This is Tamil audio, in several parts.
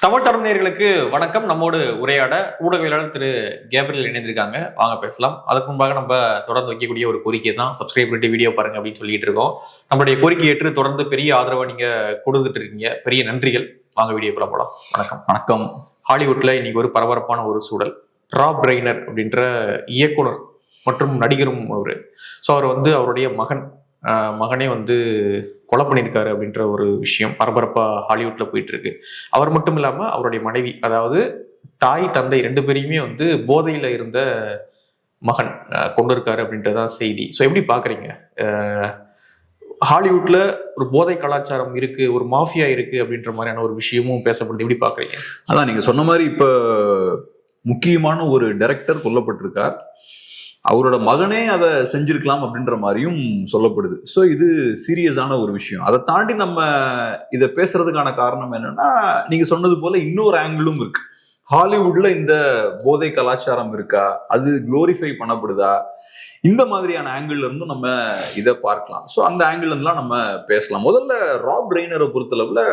தமிழ் நேயர்களுக்கு வணக்கம். நம்மோடு உரையாட ஊடகவியலாளர் திரு கேப்ரியல் இணைந்திருக்காங்க. வாங்க பேசலாம். அதுக்கு முன்பாக நம்ம தொடர்ந்து வைக்கக்கூடிய ஒரு கோரிக்கை தான், சப்ஸ்கிரைப் பண்ணிட்டு வீடியோ பாருங்க அப்படின்னு சொல்லிட்டு இருக்கோம். நம்மளுடைய கோரிக்கை ஏற்று தொடர்ந்து பெரிய ஆதரவை நீங்க கொடுத்துட்டு இருக்கீங்க. பெரிய நன்றிகள். வாங்க வீடியோக்குள்ள போலாம். வணக்கம். வணக்கம். ஹாலிவுட்ல இன்னைக்கு ஒரு பரபரப்பான ஒரு சூழல். ராப் ரெய்னர் அப்படின்ற இயக்குனர் மற்றும் நடிகரும் அவரு. ஸோ அவர் அவருடைய மகனே கொலை பண்ணியிருக்காரு அப்படின்ற ஒரு விஷயம் பரபரப்பா ஹாலிவுட்ல போயிட்டு இருக்கு. அவர் மட்டும் இல்லாம அவருடைய மனைவி, அதாவது தாய் தந்தை ரெண்டு பேரையுமே போதையில இருந்த மகன் கொண்டு இருக்காரு அப்படின்றதான் செய்தி. ஸோ எப்படி பாக்குறீங்க? ஹாலிவுட்ல ஒரு போதை கலாச்சாரம் இருக்கு, ஒரு மாஃபியா இருக்கு அப்படின்ற மாதிரியான ஒரு விஷயமும் பேசப்படுது. எப்படி பாக்குறீங்க? அதான் நீங்க சொன்ன மாதிரி இப்ப முக்கியமான ஒரு டைரக்டர் கொல்லப்பட்டிருக்கார். அவரோட மகனே அதை செஞ்சிருக்கலாம் அப்படின்ற மாதிரியும் சொல்லப்படுது. ஸோ இது சீரியஸான ஒரு விஷயம். அதை தாண்டி நம்ம இதை பேசுறதுக்கான காரணம் என்னன்னா, நீங்க சொன்னது போல இன்னொரு ஆங்கிளும் இருக்கு. ஹாலிவுட்ல இந்த போதை கலாச்சாரம் இருக்கா, அது குளோரிஃபை பண்ணப்படுதா, இந்த மாதிரியான ஆங்கிள் இருந்தும் நம்ம இதை பார்க்கலாம். ஸோ அந்த ஆங்கிள் இருந்துலாம் நம்ம பேசலாம். முதல்ல ராப் ரெய்னரை பொறுத்தளவுல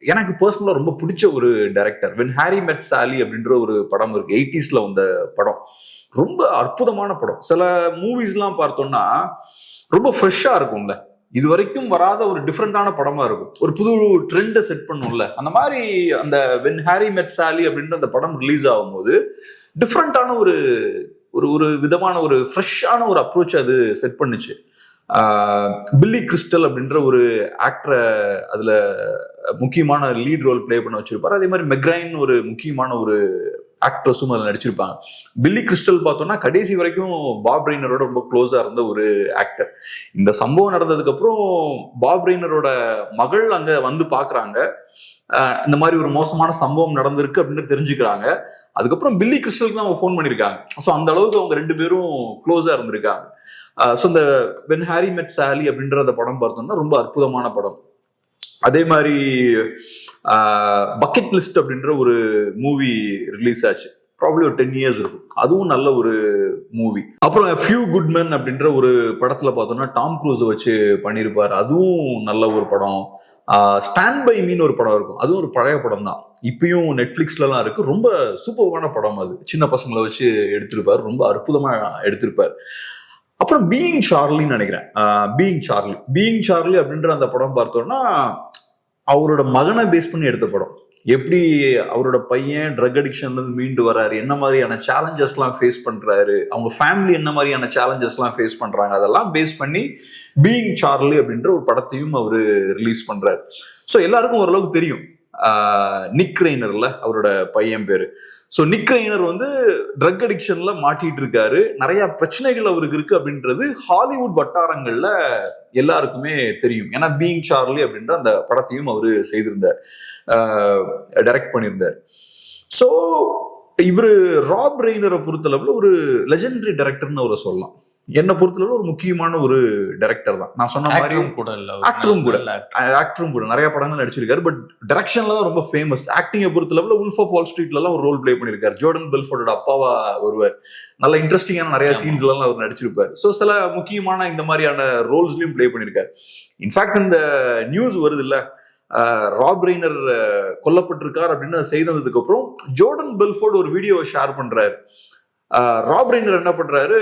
எனக்கு பர்சனலா ரொம்ப பிடிச்ச ஒரு டைரக்டர். வென் ஹாரி மெட் சாலி அப்படின்ற ஒரு படம் இருக்கு, 80s வந்த படம். ரொம்ப அற்புதமான படம். சில மூவிஸ்லாம் பார்த்தோம்னா ரொம்ப ஃப்ரெஷ்ஷா இருக்கும்ல, இது வரைக்கும் வராத ஒரு டிஃப்ரெண்டான படமா இருக்கும், ஒரு புது ட்ரெண்டை செட் பண்ணும்ல. அந்த மாதிரி அந்த வென் ஹாரி மெட் சாலி அப்படின்ற அந்த படம் ரிலீஸ் ஆகும்போது டிஃப்ரெண்டான ஒரு ஒரு விதமான ஒரு ஃப்ரெஷ்ஷான ஒரு அப்ரோச் அது செட் பண்ணுச்சு. பில்லி கிறிஸ்டல் அப்படின்ற ஒரு ஆக்டரை அதுல முக்கியமான லீட் ரோல் பிளே பண்ண வச்சிருப்பாரு. அதே மாதிரி மெக்ரைன் ஒரு முக்கியமான ஒரு ஆக்ட்ரஸும் அதில் நடிச்சிருப்பாங்க. பில்லி கிறிஸ்டல் பார்த்தோம்னா கடைசி வரைக்கும் பாப் ரெய்னரோட ரொம்ப க்ளோஸா இருந்த ஒரு ஆக்டர். இந்த சம்பவம் நடந்ததுக்கு அப்புறம் பாப் ரெய்னரோட மகள் அங்க பாக்குறாங்க, இந்த மாதிரி ஒரு மோசமான சம்பவம் நடந்திருக்கு அப்படின்னு தெரிஞ்சுக்கிறாங்க. அதுக்கப்புறம் பில்லி கிறிஸ்டலுக்கு தான் அவங்க ஃபோன் பண்ணியிருக்காங்க. ஸோ அந்த அளவுக்கு அவங்க ரெண்டு பேரும் க்ளோஸா இருந்திருக்காங்க. ஸோ இந்த வென் ஹாரி மெட் சாலி அப்படின்ற அந்த படம் பார்த்தோம்னா ரொம்ப அற்புதமான படம். அதே மாதிரி பக்கெட் லிஸ்ட் அப்படின்ற ஒரு மூவி ரிலீஸ் ஆச்சு, ப்ராப்ளி ஒரு 10 years இருக்கும். அதுவும் நல்ல ஒரு மூவி. அப்புறம் ஃபியூ குட் மென் அப்படின்ற ஒரு படத்துல பார்த்தோம்னா டாம் க்ரூஸை வச்சு பண்ணியிருப்பாரு, அதுவும் நல்ல ஒரு படம். ஸ்டாண்ட் பை மீன் ஒரு படம் இருக்கும், அதுவும் ஒரு பழைய படம் தான், இப்பயும் நெட்ஃபிளிக்ஸ்லாம் இருக்கு. ரொம்ப சூப்பரான படம் அது. சின்ன பசங்களை வச்சு எடுத்திருப்பாரு, ரொம்ப அற்புதமா எடுத்திருப்பாரு. அப்புறம் பீயிங் சார்லின்னு நினைக்கிறேன், பீயிங் சார்லி அப்படின்ற அந்த படம் பார்த்தோம்னா அவரோட மகனை பேஸ் பண்ணி எடுத்த படம். எப்படி அவரோட பையன் ட்ரக் அடிக்ஷன்ல இருந்து மீண்டு வராரு, என்ன மாதிரியான சேலஞ்சஸ் எல்லாம் ஃபேஸ் பண்றாரு, அவங்க ஃபேமிலி என்ன மாதிரியான சேலஞ்சஸ் எல்லாம் ஃபேஸ் பண்றாங்க, அதெல்லாம் பேஸ் பண்ணி பீயிங் சார்லி அப்படின்ற ஒரு படத்தையும் அவரு ரிலீஸ் பண்றாரு. ஸோ எல்லாருக்கும் ஓரளவுக்கு தெரியும் நிக் ரெய்னர்ல அவரோட பையன் பேரு. ஸோ நிக் ரெய்னர் ட்ரக் அடிக்ஷன்ல மாட்டிட்டு இருக்காரு, நிறைய பிரச்சனைகள் அவருக்கு இருக்கு அப்படின்றது ஹாலிவுட் வட்டாரங்கள்ல எல்லாருக்குமே தெரியும். ஏன்னா பீயிங் சார்லி அப்படின்ற அந்த படத்தையும் அவரு செய்திருந்தார், டைரக்ட் பண்ணியிருந்தார். ஸோ இவரு ராப் ரெய்னரை பொறுத்தளவுல ஒரு லெஜெண்டரி டைரக்டர்னு அவரை சொல்லலாம். என்னை பொறுத்தளவு ஒரு முக்கியமான ஒரு டைரக்டர் தான். நான் சொன்ன மாதிரி ஆக்டரும் கூட நிறைய படங்கள் நடிச்சிருக்காரு. பட் டைரக்ஷன்ல தான் ரொம்ப ஃபேமஸ். ஆக்டிங்கை பொறுத்தளவுல உல்ஃப் ஆஃப் வால் ஸ்ட்ரீட்ல எல்லாம் ஒரு ரோல் பிளே பண்ணிருக்காரு. ஜோர்டன் பெல்ஃபோர்டோட அப்பாவா வருவார். நல்ல இன்ட்ரெஸ்டிங்கான நிறைய சீன்ஸ் எல்லாம் அவர் நடிச்சிருப்பாரு. ஸோ சில முக்கியமான இந்த மாதிரியான ரோல்ஸ்லயும் பிளே பண்ணிருக்காரு. இன்ஃபேக்ட் இந்த நியூஸ் வருது இல்ல, ராப் ரெய்னர் கொல்லப்பட்டிருக்கார் அப்படின்னு செய்ததுக்கு அப்புறம் ஜோர்டன் பெல்ஃபோர்ட் ஒரு வீடியோவை ஷேர் பண்றாரு. ராப் ரெய்னர் என்ன பண்றாரு,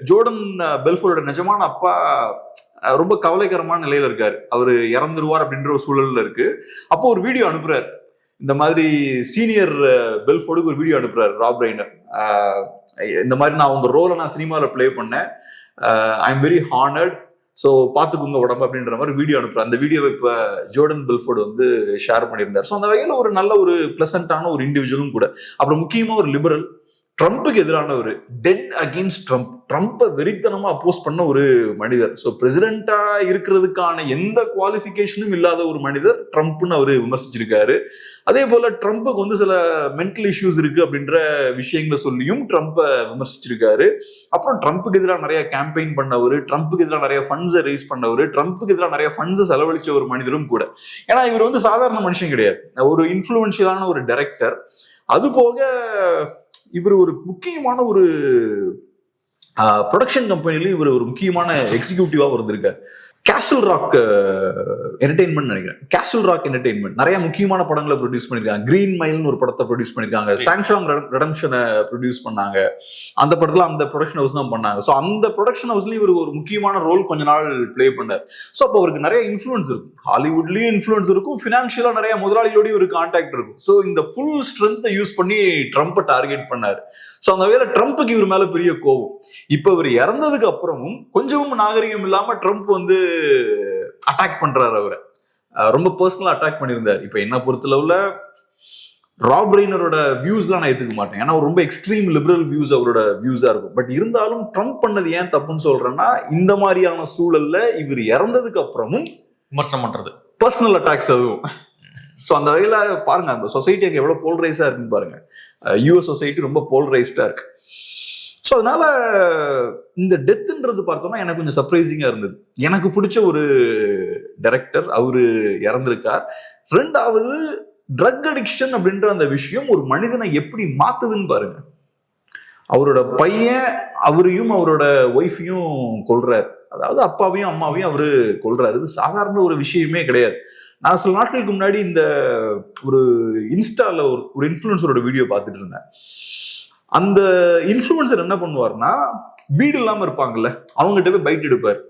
ஜோர்டன் பெல்ஃபோர்டோட நிஜமான அப்பா ரொம்ப கவலைகரமான நிலையில இருக்காரு, அவரு இறந்துருவார் அப்படின்ற ஒரு சூழல்ல இருக்கு. அப்போ ஒரு வீடியோ அனுப்புறாரு, இந்த மாதிரி சீனியர் பெல்ஃபோர்டுக்கு ஒரு வீடியோ அனுப்புறாரு ராப் ரெய்னர். இந்த மாதிரி நான் உங்க ரோலை நான் சினிமாவில் பிளே பண்ணேன், I am very honoured, so பார்த்துக்குங்க உடம்பு அப்படின்ற மாதிரி வீடியோ அனுப்புறாரு. அந்த வீடியோவை இப்போ ஜோர்டன் பெல்ஃபோர்டு ஷேர் பண்ணியிருந்தார். ஸோ அந்த வகையில் ஒரு நல்ல ஒரு பிளசண்டான ஒரு இண்டிவிஜுவலும் கூட. அப்புறம் முக்கியமா ஒரு லிபரல், ட்ரம்ப்புக்கு எதிரான ஒரு டெட் அகெயின்ஸ்ட் ட்ரம்ப், ட்ரம்ப்பை வெறித்தனமா அப்போஸ் பண்ண ஒரு மனிதர். ஸோ பிரசிடென்டா இருக்கிறதுக்கான எந்த குவாலிஃபிகேஷனும் இல்லாத ஒரு மனிதர் ட்ரம்ப்னு அவரு விமர்சிச்சிருக்காரு. அதே போல ட்ரம்ப்புக்கு சில மென்டல் இஷ்யூஸ் இருக்கு அப்படின்ற விஷயங்களை சொல்லியும் ட்ரம்ப்பை விமர்சிச்சிருக்காரு. அப்புறம் ட்ரம்ப்புக்கு எதிராக நிறைய கேம்பெயின் பண்ணவர், ட்ரம்ப்புக்கு எதிராக நிறைய ஃபண்ட்ஸை ரைஸ் பண்ணவர், ட்ரம்ப்புக்கு எதிராக நிறைய ஃபண்ட்ஸை செலவழிச்ச ஒரு மனிதரும் கூட. ஏன்னா இவர் சாதாரண மனுஷன் கிடையாது, ஒரு இன்ஃப்ளூயன்ஷியலான ஒரு டைரக்டர். அது போக இவர் ஒரு முக்கியமான ஒரு ப்ரொடக்ஷன் கம்பெனிலையும் இவர் ஒரு முக்கியமான எக்ஸிக்யூட்டிவா இருந்திருக்காரு. கேசல் ராக் என்டர்டெயின்மெண்ட் நினைக்கிறேன். கேசல் ராக் என்டர்டெயின்மெண்ட் நிறைய முக்கியமான படங்களை ப்ரொடியூஸ் பண்ணிருக்காங்க. கிரீன் மைல்னு ஒரு படத்தை ப்ரொடியூஸ் பண்ணிருக்காங்க. சாங்ஷாங் ரெடம்ஷனை ப்ரொடியூஸ் பண்ணாங்க. அந்த படத்துல அந்த ப்ரொடக்ஷன் ஹவுஸ் தான் பண்ணாங்க. ஸோ அந்த ப்ரொடக்ஷன் ஹவுஸ்லயும் இவர் ஒரு முக்கியமான ரோல் கொஞ்ச நாள் பிளே பண்ணார். ஸோ அப்போ அவருக்கு நிறைய இன்ஃபுளுன்ஸ் இருக்கும். ஹாலிவுட்லயும் இன்ஃபுளுன்ஸ் இருக்கும், ஃபினான்ஷியலா நிறைய முதலாளிகளோடய ஒரு கான்டாக்ட் இருக்கும். ஸோ இந்த ஃபுல் ஸ்ட்ரென்த்தை யூஸ் பண்ணி ட்ரம்ப்பை டார்கெட் பண்ணாரு. ஸோ அந்த வேலை ட்ரம்ப்புக்கு இவர் மேல பெரிய கோவம். இப்ப இவர் இறந்ததுக்கு அப்புறமும் கொஞ்சமும் நாகரிகம் இல்லாம ட்ரம்ப் வந்து அட்டாக் பண்றாரு. அவரை ரொம்ப பர்சனலா அட்டாக் பண்ணியிருந்தார். இப்ப என்ன பொறுத்தளவுல ராப் ரெய்னரோட வியூஸ்லாம் நான் ஏத்துக்க மாட்டேன். ஏன்னா ரொம்ப எக்ஸ்ட்ரீம் லிபரல் வியூஸ் அவரோட வியூஸா இருக்கும். பட் இருந்தாலும் ட்ரம்ப் பண்ணது ஏன் தப்புன்னு சொல்றேன்னா, இந்த மாதிரியான சூழல்ல இவர் இறந்ததுக்கு அப்புறமும் விமர்சனம் பண்றது, பர்சனல் அட்டாக்ஸ் அதுவும். ஸோ அந்த வகையில பாருங்க, அந்த சொசைட்டி அங்கே எவ்வளவு போல்ரைஸா இருக்குன்னு பாருங்க. யூஎஸ் சொசைட்டி ரொம்ப போல்ரைஸ்டா இருக்கு. ஸோ அதனால இந்த டெத்துன்றது பார்த்தோம்னா எனக்கு கொஞ்சம் சர்ப்ரைசிங்கா இருந்தது. எனக்கு பிடிச்ச ஒரு டைரக்டர் அவரு இறந்திருக்கார். ரெண்டாவது, ட்ரக் அடிக்ஷன் அப்படின்ற அந்த விஷயம் ஒரு மனிதனை எப்படி மாத்துதுன்னு பாருங்க. அவரோட பையன் அவரையும் அவரோட ஒய்ஃபையும் கொல்றாரு. அதாவது அப்பாவையும் அம்மாவையும் அவரு கொல்றாரு. இது சாதாரண ஒரு விஷயமே கிடையாது. நான் சில நாட்களுக்கு முன்னாடி இந்த ஒரு இன்ஸ்டால ஒரு இன்ஃப்ளூயன்சரோட வீடியோ பார்த்துட்டு இருந்தேன். அந்த இன்ஃப்ளூயன்சர் என்ன பண்ணுவார்னா, வீடு இல்லாம இருப்பாங்கல்ல, அவங்ககிட்ட போய் பைட் எடுப்பார்.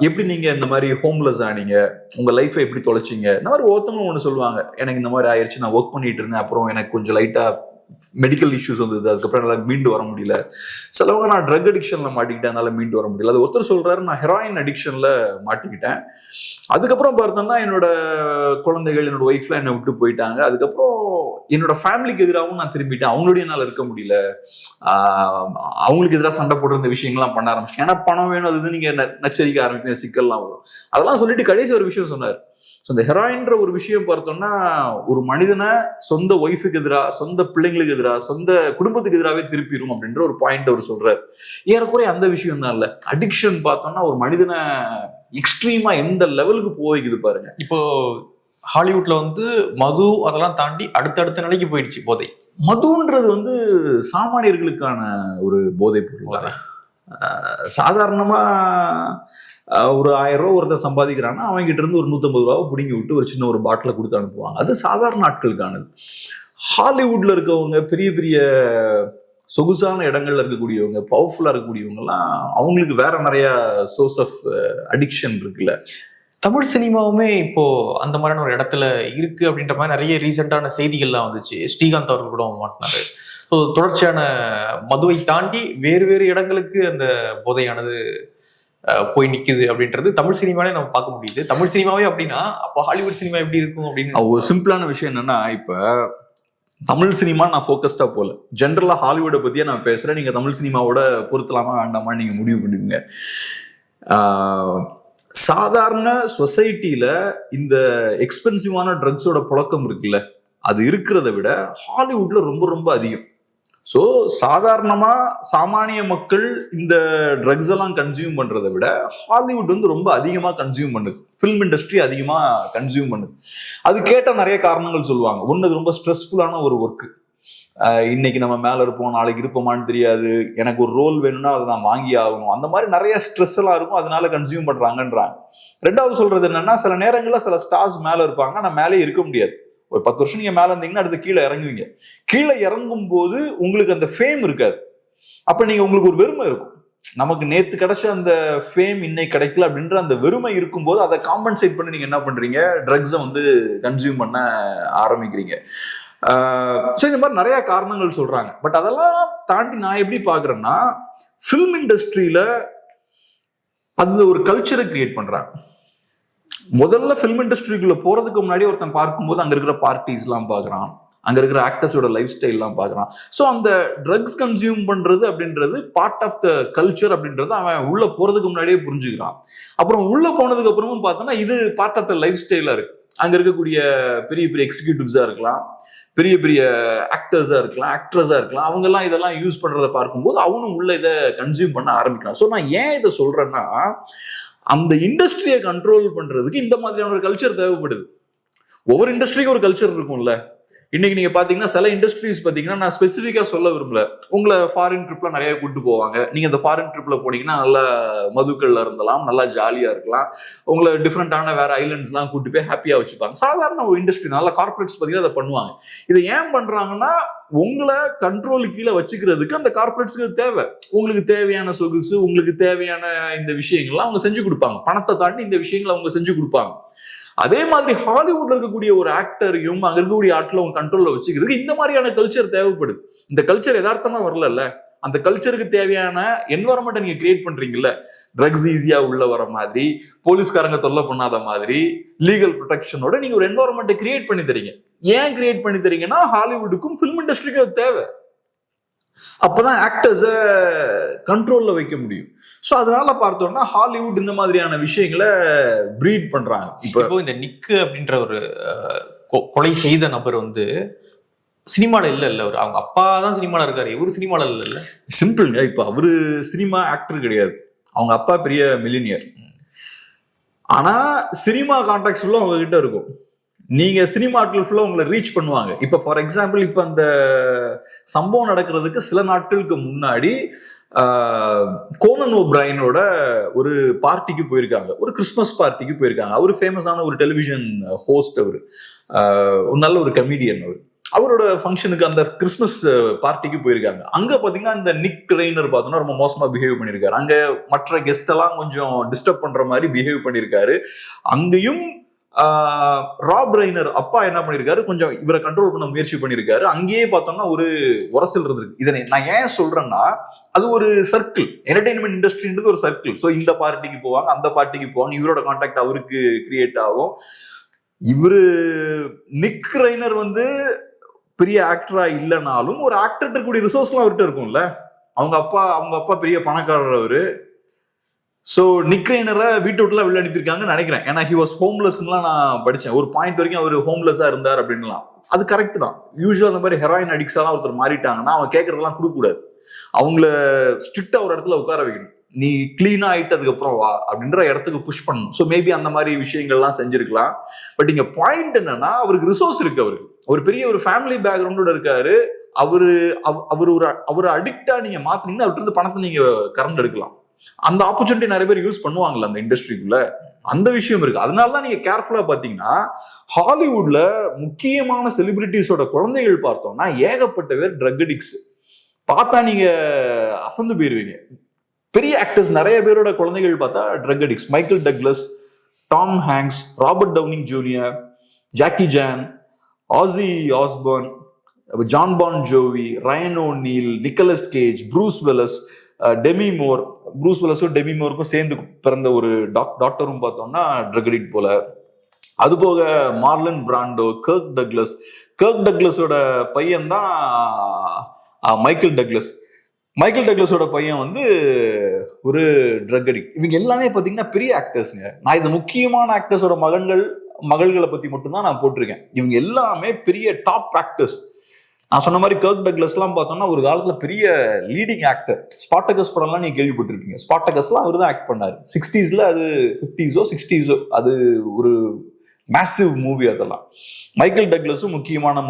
எப்படி நீங்க இந்த மாதிரி ஹோம்லெஸ் ஆனீங்க, உங்க லைஃபை எப்படி தொலைச்சிங்க, இந்த மாதிரி ஒருத்தவங்க ஒன்று சொல்லுவாங்க. எனக்கு இந்த மாதிரி ஆயிடுச்சு, நான் ஒர்க் பண்ணிட்டு இருந்தேன், அப்புறம் எனக்கு கொஞ்சம் லைட்டா மெடிக்கல் இஷ்யூஸ் வந்தது, அதுக்கப்புறம் என்னால் மீண்டு வர முடியல. சிலவங்க நான் ட்ரக் அடிக்ஷன்ல மாட்டிக்கிட்டேன், அதனால மீண்டு வர முடியல. அது ஒருத்தர் சொல்றாரு, நான் ஹெராயின் அடிக்ஷன்ல மாட்டிக்கிட்டேன், அதுக்கப்புறம் பார்த்தோம்னா என்னோட குழந்தைகள் என்னோட ஒய்ஃப்லாம் என்னை விட்டு போயிட்டாங்க, அதுக்கப்புறம் என்னோட ஃபேமிலிக்கு எதிராகவும் நான் திரும்பிட்டேன், அவங்களுடைய என்னால் இருக்க முடியல, அவங்களுக்கு எதிராக சண்டை போடுற இந்த விஷயங்கள்லாம் பண்ண ஆரம்பிச்சிட்டேன். ஏன்னா பணம் வேணும், அது நீங்க நச்சரிக்க ஆரம்பிப்பீங்க, சிக்கல்லாம் வரும். அதெல்லாம் சொல்லிட்டு கடைசி ஒரு விஷயம் சொன்னார். ஸோ இந்த ஹெராயின்ற ஒரு விஷயம் பார்த்தோம்னா, ஒரு மனிதனை சொந்த ஒய்ஃபுக்கு எதிராக, சொந்த பிள்ளைங்களுக்கு எதிராக, சொந்த குடும்பத்துக்கு எதிராகவே திருப்பிடும் அப்படின்ற ஒரு பாயிண்ட் அவர் சொல்றாரு. ஏறக்குறைய அந்த விஷயம் தான் இல்ல. அடிக்ஷன் பார்த்தோம்னா ஒரு மனிதனை எக்ஸ்ட்ரீமா எந்த லெவலுக்கு போய்க்குது பாருங்க. இப்போ ஹாலிவுட்ல வந்து மது அதெல்லாம் தாண்டி அடுத்தடுத்த நிலைக்கு போயிடுச்சு போதை. மதுன்றது வந்து சாமானியர்களுக்கான ஒரு போதை பொருள். சாதாரணமா ஒரு 1000 ரூபா ஒருத்தர் சம்பாதிக்கிறான்னா அவங்ககிட்ட இருந்து ஒரு 150 ரூபாவை பிடிங்கி விட்டு ஒரு சின்ன ஒரு பாட்டில கொடுத்து அனுப்புவாங்க. அது சாதாரண ஆட்களுக்கானது. ஹாலிவுட்ல இருக்கவங்க, பெரிய பெரிய சொகுசான இடங்கள்ல இருக்கக்கூடியவங்க, பவர்ஃபுல்லா இருக்கக்கூடியவங்க எல்லாம் அவங்களுக்கு வேற நிறைய சோர்ஸ் ஆஃப் அடிக்ஷன் இருக்குல்ல. தமிழ் சினிமாவுமே இப்போ அந்த மாதிரியான ஒரு இடத்துல இருக்கு அப்படின்ற மாதிரி நிறைய ரீசெண்டான செய்திகள்லாம் வந்துச்சு. ஸ்ரீகாந்த் அவர்கள் கூட மாட்டினாரு. ஸோ தொடர்ச்சியான மதுவை தாண்டி வேறு வேறு இடங்களுக்கு அந்த போதையானது போய் நிக்குது அப்படின்றது தமிழ் சினிமாலே நம்ம பார்க்க முடியுது. தமிழ் சினிமாவே அப்படின்னா அப்போ ஹாலிவுட் சினிமா எப்படி இருக்கும் அப்படின்னு ஒரு சிம்பிளான விஷயம் என்னன்னா, இப்ப தமிழ் சினிமா நான் ஃபோக்கஸ்டா போல, ஜென்ரலா ஹாலிவுட்டை பத்தியே நான் பேசுறேன். நீங்க தமிழ் சினிமாவோட பொருத்தலாமா வேண்டாமா நீங்க முடிவு பண்ணுவீங்க. சாதாரண சொசைட்டில இந்த எக்ஸ்பென்சிவான ட்ரக்ஸோட புழக்கம் இருக்குல்ல, அது இருக்கிறத விட ஹாலிவுட்ல ரொம்ப ரொம்ப அதிகம். ஸோ சாதாரணமா சாமானிய மக்கள் இந்த ட்ரக்ஸ் எல்லாம் கன்சியூம் பண்றதை விட ஹாலிவுட் வந்து ரொம்ப அதிகமா கன்சியூம் பண்ணுது. ஃபிலிம் இண்டஸ்ட்ரி அதிகமா கன்சியூம் பண்ணுது. அது கேட்ட நிறைய காரணங்கள் சொல்லுவாங்க. ஒன்று, அது ரொம்ப ஸ்ட்ரெஸ்ஃபுல்லான ஒரு ஒர்க்கு. இன்னைக்கு நம்ம மேல இருப்போம், நாளைக்கு இருப்போமான்னு தெரியாது, எனக்கு ஒரு ரோல் வேணும்னா அதை நான் வாங்கி ஆகணும், அந்த மாதிரி நிறைய ஸ்ட்ரெஸ் எல்லாம் இருக்கும், அதனால கன்சியூம் பண்றாங்கன்றாங்க. ரெண்டாவது சொல்றது என்னன்னா, சில நேரங்களில் சில ஸ்டார்ஸ் மேல இருப்பாங்க, ஆனா மேலே இருக்க முடியாது. ஒரு 10 வருஷம் நீங்க மேல இருந்தீங்கன்னா அடுத்து கீழே இறங்குவீங்க. கீழே இறங்கும் போது உங்களுக்கு அந்த ஃபேம் இருக்காது. அப்ப நீங்க உங்களுக்கு ஒரு வெறுமை இருக்கும். நமக்கு நேத்து கிடைச்ச அந்த ஃபேம் இன்னைக்கு கிடைக்கல அப்படின்ற அந்த வெறுமை இருக்கும்போது அதை காம்பன்சேட் பண்ணி நீங்க என்ன பண்றீங்க, ட்ரக்ஸை வந்து கன்சியூம் பண்ண ஆரம்பிக்கிறீங்க. ஸோ இந்த மாதிரி நிறைய காரணங்கள் சொல்றாங்க. பட் அதெல்லாம் தாண்டி நான் எப்படி பாக்குறேன்னா, ஃபிலிம் இண்டஸ்ட்ரியில அந்த ஒரு கல்ச்சரை கிரியேட் பண்றாங்க. முதல்ல ஃபிலிம் இண்டஸ்ட்ரிக்குள்ள போறதுக்கு முன்னாடி ஒருத்தன் பார்க்கும்போது அங்க இருக்கிற பார்ட்டிஸ் எல்லாம் பாக்குறான், அங்க இருக்கிற ஆக்டர்ஸோட லைஃப் ஸ்டைல் எல்லாம் பாக்குறான். ஸோ அந்த ட்ரக்ஸ் கன்சியூம் பண்றது அப்படின்றது பார்ட் ஆஃப் த கல்ச்சர் அப்படின்றது அவன் உள்ள போறதுக்கு முன்னாடியே புரிஞ்சுக்கிறான். அப்புறம் உள்ள போனதுக்கு அப்புறமும் பார்த்தோம்னா இது பார்ட் ஆஃப் த லைஃப் ஸ்டைலா இருக்கு. அங்க இருக்கக்கூடிய பெரிய பெரிய எக்ஸிக்யூட்டிவ்ஸா இருக்கலாம், பெரிய பெரிய ஆக்டர்ஸா இருக்கலாம், ஆக்ட்ரஸா இருக்கலாம், அவங்க எல்லாம் இதெல்லாம் யூஸ் பண்றதை பார்க்கும்போது அவனும் உள்ள இதை கன்சியூம் பண்ண ஆரம்பிக்கிறான். ஸோ நான் ஏன் இதை சொல்றேன்னா, அந்த இண்டஸ்ட்ரியை கண்ட்ரோல் பண்றதுக்கு இந்த மாதிரியான ஒரு கல்ச்சர் தேவைப்படுது. ஒவ்வொரு இண்டஸ்ட்ரிக்கும் ஒரு கல்ச்சர் இருக்கும்ல. இன்னைக்கு நீங்க பாத்தீங்கன்னா சில இண்டஸ்ட்ரீஸ் பாத்தீங்கன்னா, நான் ஸ்பெசிஃபிக்கா சொல்ல விரும்பல, உங்களை ஃபாரின் ட்ரிப்ல நிறைய கூட்டு போவாங்க. நீங்க இந்த ஃபாரின் ட்ரிப்ல போனீங்கன்னா நல்லா மதுக்கள்ல இருந்தலாம், நல்லா ஜாலியா இருக்கலாம், உங்களை டிஃப்ரெண்டான வேற ஐலண்ட்ஸ் எல்லாம் கூட்டு போய் ஹாப்பியா வச்சுப்பாங்க. சாதாரண ஒரு இண்டஸ்ட்ரி, நல்ல கார்பரேட்ஸ் பாத்தீங்கன்னா அதை பண்ணுவாங்க. இதை ஏன் பண்றாங்கன்னா, உங்களை கண்ட்ரோல் கீழே வச்சுக்கிறதுக்கு அந்த கார்பரேட்ஸ்க்கு தேவை. உங்களுக்கு தேவையான சொகுசு, உங்களுக்கு தேவையான இந்த விஷயங்கள்லாம் அவங்க செஞ்சு கொடுப்பாங்க. பணத்தை தாண்டி இந்த விஷயங்களை அவங்க செஞ்சு கொடுப்பாங்க. அதே மாதிரி ஹாலிவுட்ல இருக்கக்கூடிய ஒரு ஆக்டரையும் அங்க இருக்கக்கூடிய ஆட்களை அவங்க கண்ட்ரோல்ல வச்சுக்கிறதுக்கு இந்த மாதிரியான கல்ச்சர் தேவைப்படுது. இந்த கல்ச்சர் யதார்த்தமா வரல, அந்த கல்ச்சருக்கு தேவையான என்வரன்மெண்ட்டை நீங்க கிரியேட் பண்றீங்கல்ல. ட்ரக்ஸ் ஈஸியா உள்ள வர மாதிரி, போலீஸ்காரங்க தொல்லை பண்ணாத மாதிரி, லீகல் ப்ரொடெக்ஷனோட நீங்க ஒரு என்வரன்மெண்ட்டை கிரியேட் பண்ணி தரீங்க. ஏன் கிரியேட் பண்ணி தரீங்கன்னா, ஹாலிவுட்டுக்கும் ஃபிலிம் இண்டஸ்ட்ரிக்கும் அது தேவை. அப்பதான் ஆக்டர்ஸ கண்ட்ரோல்ல வைக்க முடியும். சோ அதனால பார்த்தோம்னா ஹாலிவுட் இந்த மாதிரியான விஷயங்களை பிரீட் பண்றாங்க. இப்போ இந்த நிக்கு அப்படின்ற ஒரு கொலை செய்த நபர் வந்து சினிமால இல்ல அவர் அவங்க அப்பா தான் சினிமால இருக்காரு, இவரு சினிமால இல்ல. சிம்பிள்ங்க. இப்ப அவரு சினிமா ஆக்டர் கிடையாது, அவங்க அப்பா பெரிய மில்லினியர். ஆனா சினிமா கான்டாக்ட்ஸ் ஃபுல்லா அவங்க கிட்ட இருக்கும். நீங்க சினிமாக்கள் ஃபுல்லா உங்களை ரீச் பண்ணுவாங்க. இப்ப ஃபார் எக்ஸாம்பிள், இப்ப அந்த சம்பவம் நடக்கிறதுக்கு சில நாட்களுக்கு முன்னாடி கோனன் ஓப்ரையனோட ஒரு பார்ட்டிக்கு போயிருக்காங்க, ஒரு கிறிஸ்மஸ் பார்ட்டிக்கு போயிருக்காங்க. அவரு ஃபேமஸான ஒரு டெலிவிஷன் ஹோஸ்ட், அவரு ஒரு நல்ல ஒரு கமெடியன். அவரோட ஃபங்க்ஷனுக்கு அந்த கிறிஸ்மஸ் பார்ட்டிக்கு போயிருக்காங்க. அங்க பாத்தீங்கன்னா இந்த நிக் ரெய்னர் பார்த்தோம்னா ரொம்ப மோசமா பிஹேவ் பண்ணிருக்காரு. அங்க மற்ற கெஸ்ட் எல்லாம் கொஞ்சம் டிஸ்டர்ப் பண்ற மாதிரி பிஹேவ் பண்ணிருக்காரு. அங்கேயும் ராப் ரெய்னர் அப்பா என்ன பண்ணிருக்காரு, கொஞ்சம் இவரை கண்ட்ரோல் பண்ண முயற்சி பண்ணிருக்காரு. அங்கேயே பார்த்தோம்னா ஒரு உரசல் இருந்திருக்கு. இதனை நான் ஏன் சொல்றேன்னா, அது ஒரு சர்க்கிள், என்டர்டைன்மெண்ட் இண்டஸ்ட்ரின்றது ஒரு சர்க்கிள். ஸோ இந்த பார்ட்டிக்கு போவாங்க, அந்த பார்ட்டிக்கு போவாங்க, இவரோட கான்டாக்ட் அவருக்கு கிரியேட் ஆகும். இவரு நிக் ரெய்னர் வந்து பெரிய ஆக்டரா இல்லைனாலும் ஒரு ஆக்டர் இருக்கக்கூடிய ரிசோர்ஸ்லாம் அவர்கிட்ட இருக்கும்ல. அவங்க அப்பா பெரிய பணக்காரர் அவரு. சோ நிக் ரெய்னரை வீட்டு விட்டுலாம் வெளில அனுப்பியிருக்காங்கன்னு நினைக்கிறேன். ஏன்னா ஹி வாஸ் ஹோம்லெஸ்லாம் நான் படிச்சேன். ஒரு பாயிண்ட் வரைக்கும் அவர் ஹோம்லெஸ்ஸா இருந்தார் அப்படின்லாம். அது கரெக்ட் தான். யூஸ்வலா அந்த மாதிரி ஹெராயின் அடிக்ஸாலாம் ஒருத்தர் மாறிட்டாங்கன்னா அவன் கேட்கறதெல்லாம் கொடுக்க கூடாது. அவங்கள ஸ்ட்ரிக்டா ஒரு இடத்துல உட்கார வைக்கணும். நீ கிளீனா ஆயிட்டதுக்கு அப்புறம் வா அப்படின்ற இடத்துக்கு புஷ் பண்ணணும். ஸோ மேபி அந்த மாதிரி விஷயங்கள்லாம் செஞ்சிருக்கலாம். பட் இங்க பாயிண்ட் என்னன்னா, அவருக்கு ரிசோர்ஸ் இருக்கு. அவருக்கு ஒரு பெரிய ஒரு ஃபேமிலி பேக்ரவுண்டோட இருக்காரு. அவரு அடிக்டா நீங்க மாத்தினீங்கன்னா அவர்கிட்ட இருந்து பணத்தை நீங்க கரண்ட் எடுக்கலாம். அந்த ஆப்பர்ச்சுனிட்டி நிறைய பேர் யூஸ் பண்ணுவாங்கல்ல அந்த இண்டஸ்ட்ரிக்குள்ள. அந்த விஷயம் இருக்கு. அதனாலதான் நீங்க கேர்ஃபுல்லா பாத்தீங்கன்னா, ஹாலிவுட்ல முக்கியமான செலிபிரிட்டிஸோட குழந்தைகள் பார்த்தோம்னா ஏகப்பட்ட பேர் ட்ரக் அடிக்ட்ஸ். பார்த்தா நீங்க அசந்து போயிருவீங்க. பெரிய ஆக்டர்ஸ் நிறைய பேரோட குழந்தைகள் பார்த்தா drug addicts. Michael Douglas, Tom Hanks, Robert Downing Junior, Jackie Chan, Ozzy Osbourne, Jon Bon Jovi, Ryan O'Neal, Nicolas Cage, Bruce Willis, Demi Moore. Bruce வெல்லஸும் டெமி மோருக்கும் சேர்ந்து பிறந்த ஒரு டாக்டரும் பார்த்தோம்னா ட்ரக் அடிக்ட் போல. அது போக மார்லன் பிராண்டோ, கர்க் டக்ளஸோட பையன் தான் மைக்கேல் டக்ளஸ். மைக்கேல் டக்ளஸோட பையன் வந்து ஒரு ட்ரக் அடிக்ட். இவங்க எல்லாமே பாத்தீங்கன்னா பெரிய ஆக்டர்ஸ்ங்க. நான் இது முக்கியமான ஆக்டர்ஸோட மகள்களை பத்தி மட்டும்தான் நான் போட்டிருக்கேன். இவங்க எல்லாமே பெரிய டாப் ஆக்டர்ஸ். நான் சொன்ன மாதிரி கர்க் டக்ளஸ் எல்லாம் பார்த்தோம்னா ஒரு காலத்துல பெரிய லீடிங் ஆக்டர். ஸ்பார்டகஸ் படம்லாம் நீங்க கேள்விப்பட்டிருப்பீங்க. ஸ்பார்டகஸ்லாம் அவர் தான் ஆக்ட் பண்ணாரு. 60s, அது 50s, 60s, அது ஒரு மேசிவ் மூவி. அதெல்லாம் மைக்கேல் டக்ளஸும் முக்கியமான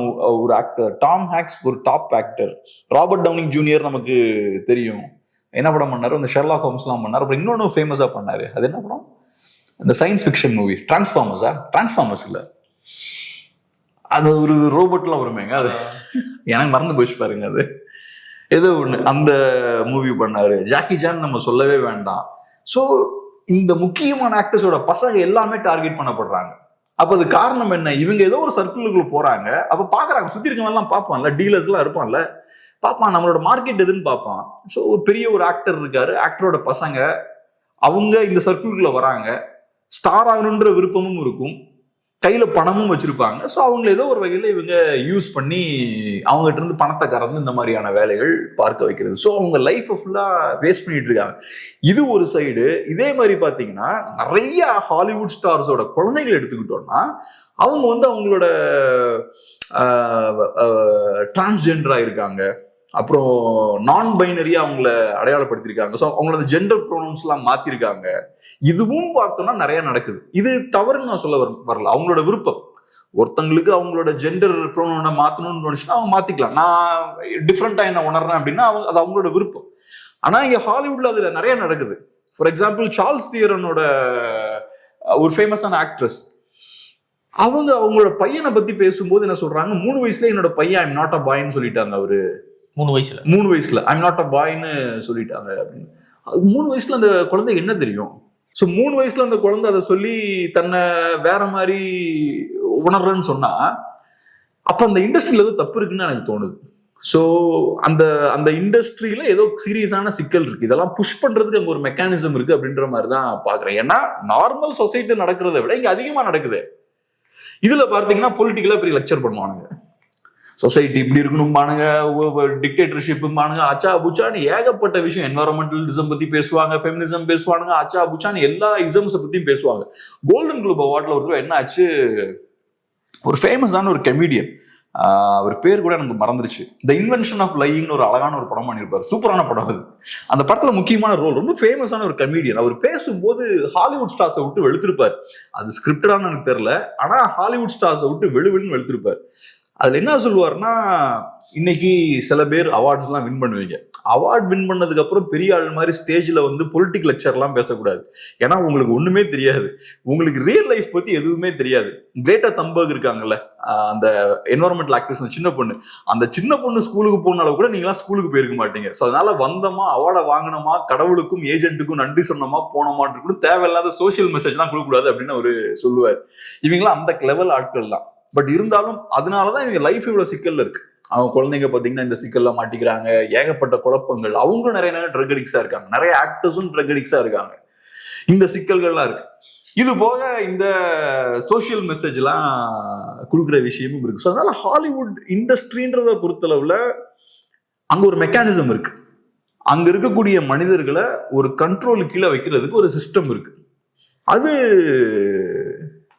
ஒரு ஆக்டர். டாம் ஹாங்க்ஸ் ஒரு top actor. Robert Downing junior நமக்கு தெரியும், என்ன படம் பண்ணாரு, அந்த ஷெர்லாக் ஹோம்ஸ்லாம் பண்ணாரு. அப்புறம் இன்னொன்னு ஃபேமஸா பண்ணாரு, அது என்ன படம், அந்த சயின்ஸ் ஃபிக்ஷன் மூவி டிரான்ஸ்ஃபார்மர்ஸ் இல்ல, அது ஒரு ரோபோட்லாம் வருமேங்க, அது எனக்கு மறந்து போச்சு பாருங்க. அது ஏதோ ஒண்ணு, அந்த மூவி பண்ணாரு. ஜாக்கி ஜான் நம்ம சொல்லவே வேண்டாம். சோ இந்த முக்கியமான ஆக்டர்ஸோட பசங்க எல்லாமே டார்கெட் பண்ணப்படுறாங்க. அப்ப அது காரணம் என்ன? இவங்க ஏதோ ஒரு சர்க்கிளுக்குள்ள போறாங்க. அப்ப பாக்குறாங்க, சுத்தி இருக்கவங்க எல்லாம் பார்ப்பான்ல, டீலர்ஸ் எல்லாம் இருப்பான்ல, பார்ப்பான் நம்மளோட மார்க்கெட் எதுன்னு பார்ப்பான். ஸோ ஒரு பெரிய ஒரு ஆக்டர் இருக்காரு, ஆக்டரோட பசங்க அவங்க இந்த சர்க்கிளுக்குள்ள வராங்க. ஸ்டார் ஆகணுன்ற விருப்பமும் இருக்கும், கையில பணமும் வச்சிருப்பாங்க. ஸோ அவங்க ஏதோ ஒரு வகையில இவங்க யூஸ் பண்ணி அவங்ககிட்ட இருந்து பணத்தை கறந்து இந்த மாதிரியான வேலைகள் பார்க்க வைக்கிறது. ஸோ அவங்க லைஃப் ஃபுல்லா வேஸ்ட் பண்ணிட்டு இருக்காங்க. இது ஒரு சைடு. இதே மாதிரி பாத்தீங்கன்னா நிறைய ஹாலிவுட் ஸ்டார்ஸோட குழந்தைகள் எடுத்துக்கிட்டோம்னா அவங்க வந்து அவங்களோட டிரான்ஸ்ஜெண்டரா இருக்காங்க, அப்புறம் நான் பைனரியா அவங்கள அடையாளப்படுத்திருக்காங்க. ஸோ அவங்களோட ஜெண்டர் ப்ரோனவுன்ஸ் எல்லாம் மாத்திருக்காங்க. இதுவும் பார்த்தோம்னா நிறைய நடக்குது. இது தவறுன்னு நான் சொல்ல வரல, அவங்களோட விருப்பம். ஒருத்தங்களுக்கு அவங்களோட ஜெண்டர் ப்ரோனோனை மாத்தணும்னு நினைச்சுன்னா அவங்க மாத்திக்கலாம். நான் டிஃப்ரெண்டா என்ன உணர்றேன் அப்படின்னா அது அவங்களோட விருப்பம். ஆனா இங்க ஹாலிவுட்ல அதுல நிறைய நடக்குது. ஃபார் எக்ஸாம்பிள் சார்ல்ஸ் தியரனோட ஒரு ஃபேமஸான ஆக்ட்ரஸ், அவங்களோட பையனை பத்தி பேசும்போது என்ன சொல்றாங்க, 3 வயசுல என்னோட பையன் ஐம் நாட் அ பாய்ன்னு சொல்லிட்டாங்க. அவரு 3 வயசுல ஐம் நாட் அ பாய்ன்னு சொல்லிட்டாங்க அப்படின்னு. 3 வயசுல அந்த குழந்தை என்ன தெரியும்? ஸோ 3 வயசுல அந்த குழந்தை அதை சொல்லி தன்னை வேற மாதிரி உணர்றேன்னு சொன்னா அப்ப அந்த இண்டஸ்ட்ரியில ஏதோ தப்பு இருக்குன்னு எனக்கு தோணுது. ஸோ அந்த இண்டஸ்ட்ரியில ஏதோ சீரியஸான சிக்கல் இருக்கு. இதெல்லாம் புஷ் பண்றதுக்கு அங்க ஒரு மெக்கானிசம் இருக்கு அப்படின்ற மாதிரி தான் பாக்குறேன். ஏன்னா நார்மல் சொசைட்டி நடக்கிறத விட இங்க அதிகமா நடக்குது. இதுல பார்த்தீங்கன்னா பொலிட்டிக்கலா பெரிய லெக்சர் பண்ணுவானுங்க, சொசைட்டி இப்படி இருக்கணும்பானுங்க, டிக்டேட்டர்ஷிப்புமானுங்க, அச்சா புச்சான்னு ஏகப்பட்ட விஷயம். என்வரன்மெண்டலிசம் பத்தி பேசுவாங்க, ஃபெமினிசம் பேசுவானுங்க, அச்சா புச்சான்னு எல்லா இசம்ஸ் பத்தியும் பேசுவாங்க. கோல்டன் குளோப் அவார்ட்ல ஒருத்தர் என்ன ஆச்சு, ஒரு ஃபேமஸான ஒரு கெமிடியன், அவர் பேர் கூட எனக்கு மறந்துருச்சு, த இன்வென்ஷன் ஆஃப் லையிங்னு ஒரு அழகான ஒரு படம் பண்ணியிருப்பாரு. சூப்பரான படம் அது. அந்த படத்துல முக்கியமான ரோல், ரொம்ப ஃபேமஸான ஒரு கமெடியன். அவர் பேசும்போது ஹாலிவுட் ஸ்டார்ஸை விட்டு வெளுத்திருப்பார். அது ஸ்கிரிப்டடானு எனக்கு தெரியல, ஆனா ஹாலிவுட் ஸ்டார்ஸை விட்டு வெளுன்னு வெளுத்திருப்பார். அதுல என்ன சொல்லுவாருன்னா, இன்னைக்கு சில பேர் அவார்ட்ஸ் எல்லாம் வின் பண்ணுவீங்க, அவார்ட் வின் பண்ணதுக்கு அப்புறம் பெரிய ஆள் மாதிரி ஸ்டேஜ்ல வந்து பொலிட்டிக்கல் லெக்சர் எல்லாம் பேசக்கூடாது. ஏன்னா உங்களுக்கு ஒண்ணுமே தெரியாது, உங்களுக்கு ரியல் லைஃப் பத்தி எதுவுமே தெரியாது. கிரேட்டா தம்பர்க் இருக்காங்கல்ல, அந்த என்வரன்மெண்டல் ஆக்டிவிஸ்ட் சின்ன பொண்ணு, அந்த சின்ன பொண்ணு ஸ்கூலுக்கு போனாலும் கூட நீங்களா ஸ்கூலுக்கு போயிருக்க மாட்டீங்க. ஸோ அதனால வந்தோமா, அவார்டை வாங்கினோமா, கடவுளுக்கும் ஏஜென்ட்டுக்கும் நன்றி சொன்னோமா போனோமான்னு தேவையில்லாத சோசியல் மெசேஜ் எல்லாம் கொடுக்கக்கூடாது அப்படின்னு அவரு சொல்லுவார். இவங்களாம் அந்த லெவல் ஆட்கள் தான். பட் இருந்தாலும் அதனாலதான் இவங்க லைஃப் இவ்வளவு சிக்கல்ல இருக்கு. அவங்க குழந்தைங்க பாத்தீங்கன்னா இந்த சிக்கல்ல மாட்டிக்கிறாங்க, ஏகப்பட்ட குழப்பங்கள். அவங்களும் நிறைய ட்ரக் அடிக்ஸா இருக்காங்க, நிறைய ஆக்டர்ஸும் ட்ரக் அடிக்ஸா இருக்காங்க. இந்த சிக்கல்கள்லாம் இருக்கு. இது போக இந்த சோசியல் மெசேஜ் எல்லாம் கொடுக்குற விஷயமும் இருக்கு. ஸோ அதனால ஹாலிவுட் இண்டஸ்ட்ரின்றத பொறுத்தளவுல அங்க ஒரு மெக்கானிசம் இருக்கு. அங்க இருக்கக்கூடிய மனிதர்களை ஒரு கண்ட்ரோல் கீழே வைக்கிறதுக்கு ஒரு சிஸ்டம் இருக்கு. அது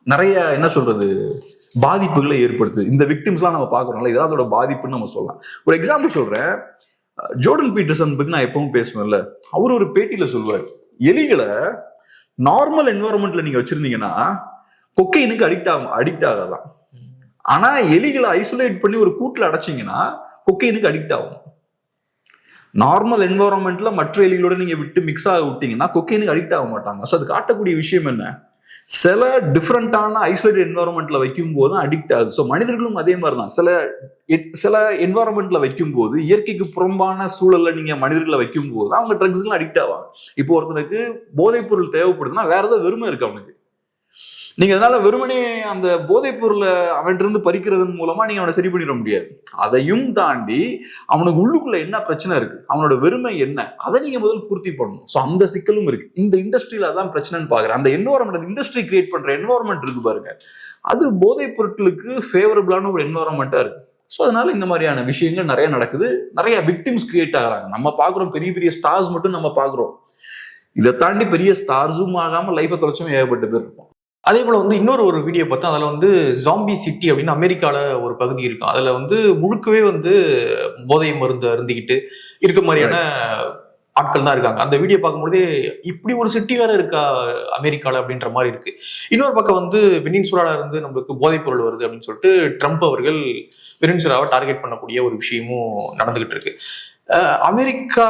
நிறைய என்ன சொல்றது பாதிப்புகளை ஏற்படுத்துது. இந்த விக்டிம்ஸ்லாம் நம்ம பார்க்கறோம்ல, இதெல்லாம் அதோட பாதிப்புன்னு நம்ம சொல்லலாம். ஒரு எக்ஸாம்பிள் சொல்றேன், ஜோர்டன் பீட்டர்சன் பத்தி நான் எப்பவும் பேசுவேன்ல, அவர் ஒரு பேட்டியில சொல்லுவார், எலிகளை நார்மல் என்வரன்மெண்ட்ல நீங்க வச்சிருந்தீங்கன்னா கொக்கைனுக்கு அடிக்ட் ஆகாதான். ஆனா எலிகளை ஐசோலேட் பண்ணி ஒரு கூட்டுல அடைச்சிங்கன்னா கொக்கைனுக்கு அடிக்ட் ஆகும். நார்மல் என்வரன்மெண்ட்ல மற்ற எலிகளோட நீங்க விட்டு மிக்ஸ் ஆக விட்டீங்கன்னா கொக்கைனுக்கு அடிக்ட் ஆக மாட்டாங்க. ஸோ அது காட்டக்கூடிய விஷயம் என்ன, சில டிஃப்ரெண்டான ஐசோலேட்டட் என்வரன்மெண்ட்ல வைக்கும் போது அடிக்ட் ஆகுது. ஸோ மனிதர்களும் அதே மாதிரி தான். சில என்வரன்மெண்ட்ல வைக்கும் போது, இயற்கைக்கு புறம்பான சூழல்ல நீங்க மனிதர்களை வைக்கும் போது அவங்க ட்ரக்ஸ்லாம் அடிக்ட் ஆவாங்க. இப்போ ஒருத்தனுக்கு போதைப் பொருள் தேவைப்படுதுன்னா வேற ஏதாவது வெறுமை இருக்கு அவனுக்கு, நீங்க அதனால வெறுமனே அந்த போதைப் பொருளை அவன்கிட்ட இருந்து பறிக்கிறதன் மூலமா நீங்க அவனை சரி பண்ணிட முடியாது. அதையும் தாண்டி அவனுக்கு உள்ளுக்குள்ள என்ன பிரச்சனை இருக்கு, அவனோட வெறுமை என்ன, அதை நீங்க முதல் பூர்த்தி பண்ணணும். ஸோ அந்த சிக்கலும் இருக்கு. இந்த இண்டஸ்ட்ரியில அதான் பிரச்சனைன்னு பாக்குறேன். அந்த என்வரன்மெண்ட், இண்டஸ்ட்ரி கிரியேட் பண்ற என்வரன்மெண்ட் இருக்கு பாருங்க, அது போதைப் பொருட்களுக்கு ஃபேவரபிளான ஒரு என்வரன்மெண்டா இருக்கு. ஸோ அதனால இந்த மாதிரியான விஷயங்கள் நிறைய நடக்குது, நிறைய விக்டிம்ஸ் கிரியேட் ஆகுறாங்க. நம்ம பாக்குறோம் பெரிய பெரிய ஸ்டார்ஸ் மட்டும் நம்ம பாக்குறோம், இதை தாண்டி பெரிய ஸ்டார்ஸும் ஆகாம லைஃபை தொலைச்சும் ஏகப்பட்ட பேர் இருப்போம். அதே போல வந்து இன்னொரு வீடியோ பார்த்தா, அதுல வந்து ஜாம்பி சிட்டி அப்படின்னு அமெரிக்கால ஒரு பகுதி இருக்கும். அதுல வந்து முழுக்கவே வந்து போதை மருந்து அருந்திக்கிட்டு இருக்க மாதிரியான ஆட்கள் தான் இருக்காங்க. அந்த வீடியோ பார்க்கும்போதே இப்படி ஒரு சிட்டி வேற இருக்கா அமெரிக்கால அப்படின்ற மாதிரி இருக்கு. இன்னொரு பக்கம் வந்து வெனின்சுலால இருந்து நம்மளுக்கு போதைப் பொருள் வருது அப்படின்னு சொல்லிட்டு ட்ரம்ப் அவர்கள் வெனின்சுலாவை டார்கெட் பண்ணக்கூடிய ஒரு விஷயமும் நடந்துகிட்டு இருக்கு. அமெரிக்கா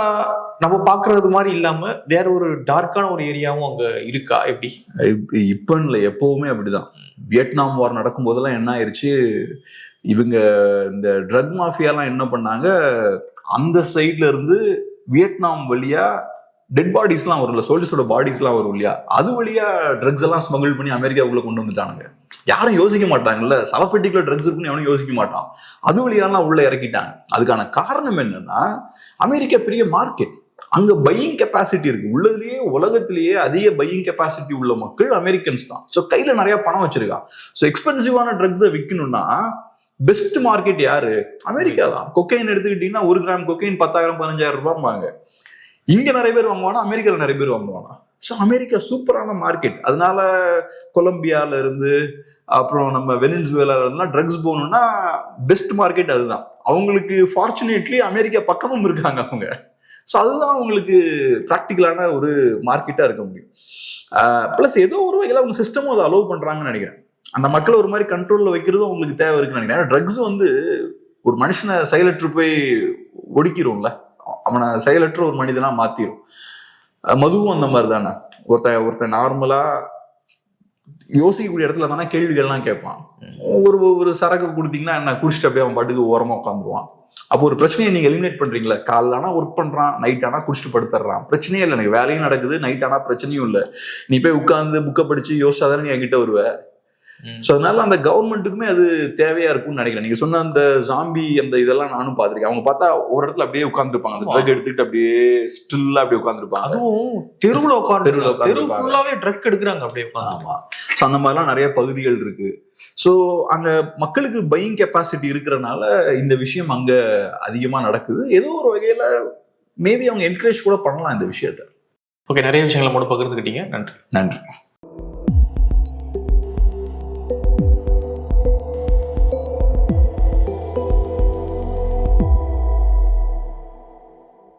நம்ம பாக்குறது மாதிரி இல்லாம வேற ஒரு டார்க்கான ஒரு ஏரியாவும் அங்க இருக்கா? எப்படி இப்ப இல்ல, எப்பவுமே அப்படிதான். வியட்நாம் வார் நடக்கும் போதெல்லாம் என்ன ஆயிடுச்சு, இவங்க இந்த ட்ரக் மாஃபியாலாம் என்ன பண்ணாங்க, அந்த சைட்ல இருந்து வியட்நாம் வழியா டெட் பாடிஸ் எல்லாம் வரும்ல, சோல்ஜர்ஸோட பாடிஸ் எல்லாம் வரும் இல்லையா, அது வழியா ட்ரக்ஸ் எல்லாம் ஸ்மகிள் பண்ணி அமெரிக்காவுக்குள்ள கொண்டு வந்துட்டானுங்க. யாரும் யோசிக்க மாட்டாங்கல்ல, சவப்பெட்டிக்குள்ள ட்ரக்ஸ் இருக்குன்னு எவனும் யோசிக்க மாட்டான். அது வழியாலாம் உள்ள இறக்கிட்டாங்க. அதுக்கான காரணம் என்னன்னா, அமெரிக்கா பெரிய மார்க்கெட், அங்க பையிங் கெப்பாசிட்டி இருக்கு. உள்ளதுலயே உலகத்திலேயே அதிக பையிங் கெப்பாசிட்டி உள்ள மக்கள் அமெரிக்கன்ஸ் தான். ஸோ கையில நிறைய பணம் வச்சிருக்கான். ஸோ எக்ஸ்பென்சிவான ட்ரக்ஸை விற்கணும்னா பெஸ்ட் மார்க்கெட் யாரு? அமெரிக்கா தான். கொக்கைன் எடுத்துக்கிட்டீங்கன்னா 1 கிராம் கொக்கைன் 10,000 15,000 ரூபாய்வாங்க. இங்க நிறைய பேர் வாங்குவானா, அமெரிக்கால நிறைய பேர் வாங்குவானா. ஸோ அமெரிக்கா சூப்பரான மார்க்கெட். அதனால கொலம்பியால இருந்து அப்புறம் நம்ம வெனின்சுவேலால இருந்துலாம் ட்ரக்ஸ் போகணும்னா பெஸ்ட் மார்க்கெட் அதுதான். அவங்களுக்கு ஃபார்ச்சுனேட்லி அமெரிக்கா பக்கமும் இருக்காங்க அவங்க. ஸோ அதுதான் அவங்களுக்கு ப்ராக்டிக்கலான ஒரு மார்க்கெட்டா இருக்க முடியும். பிளஸ் ஏதோ ஒரு வகையில் அவங்க சிஸ்டமும் அதை அலோவ் பண்றாங்கன்னு நினைக்கிறேன். அந்த மக்களை ஒரு மாதிரி கண்ட்ரோல்ல வைக்கிறதும் உங்களுக்கு தேவை இருக்குன்னு நினைக்கிறேன். ட்ரக்ஸ் வந்து ஒரு மனுஷனை செயலற்று போய் ஒடுக்கிடும்ல, அவனை செயலற்ற ஒரு மனிதனா மாத்திரும். மதுவும் அந்த மாதிரி தானே. ஒருத்தன் நார்மலா யோசிக்கக்கூடிய இடத்துல தானே கேள்விகள்லாம் கேட்பான். ஒரு சரக்கு கொடுத்தீங்கன்னா என்ன, குடிச்சிட்டு அப்படியே அவன் பாட்டுக்கு ஓரமா உட்காந்துருவான். அப்போ ஒரு பிரச்சனையை நீங்க எலிமினேட் பண்றீங்களா? காலைல ஆனா ஒர்க் பண்றான், நைட் ஆனா குடிச்சிட்டு படுத்துறான், பிரச்சனையே இல்லை, எனக்கு வேலையும் நடக்குது, நைட் ஆனா பிரச்சனையும் இல்லை. நீ போய் உட்காந்து புக்கை படிச்சு யோசிச்சாதானே நீ என்கிட்ட வருவ. ஸோ அதனால அந்த கவர்மெண்ட்டுக்குமே அது தேவையா இருக்கும்னு நினைக்கிறேன். நீங்க சொன்ன அந்த ஜாம்பி அந்த இதெல்லாம் நானும் பார்த்திருக்கேன். அவங்க பார்த்தா ஒரு இடத்துல அப்படியே உட்காந்துருப்பாங்க, அந்த ட்ரக் எடுத்துக்கிட்டு அப்படியே ஸ்டில்லா அப்படியே உட்காந்துருப்பாங்க. அதுவும் தெருவுல உட்காந்து தெரு ஃபுல்லாவே ட்ரக் எடுக்கிறாங்க அப்படியே. ஆமா. ஸோ அந்த மாதிரிலாம் நிறைய பகுதிகள் இருக்கு. ஸோ அங்க மக்களுக்கு பையிங் கெப்பாசிட்டி இருக்கிறனால இந்த விஷயம் அங்க அதிகமா நடக்குது. ஏதோ ஒரு வகையில மேபி அவங்க என்கரேஜ் கூட பண்ணலாம் இந்த விஷயத்த. ஓகே, நிறைய விஷயங்களை மட்டும் பகிர்ந்துக்கிட்டீங்க. நன்றி. நன்றி.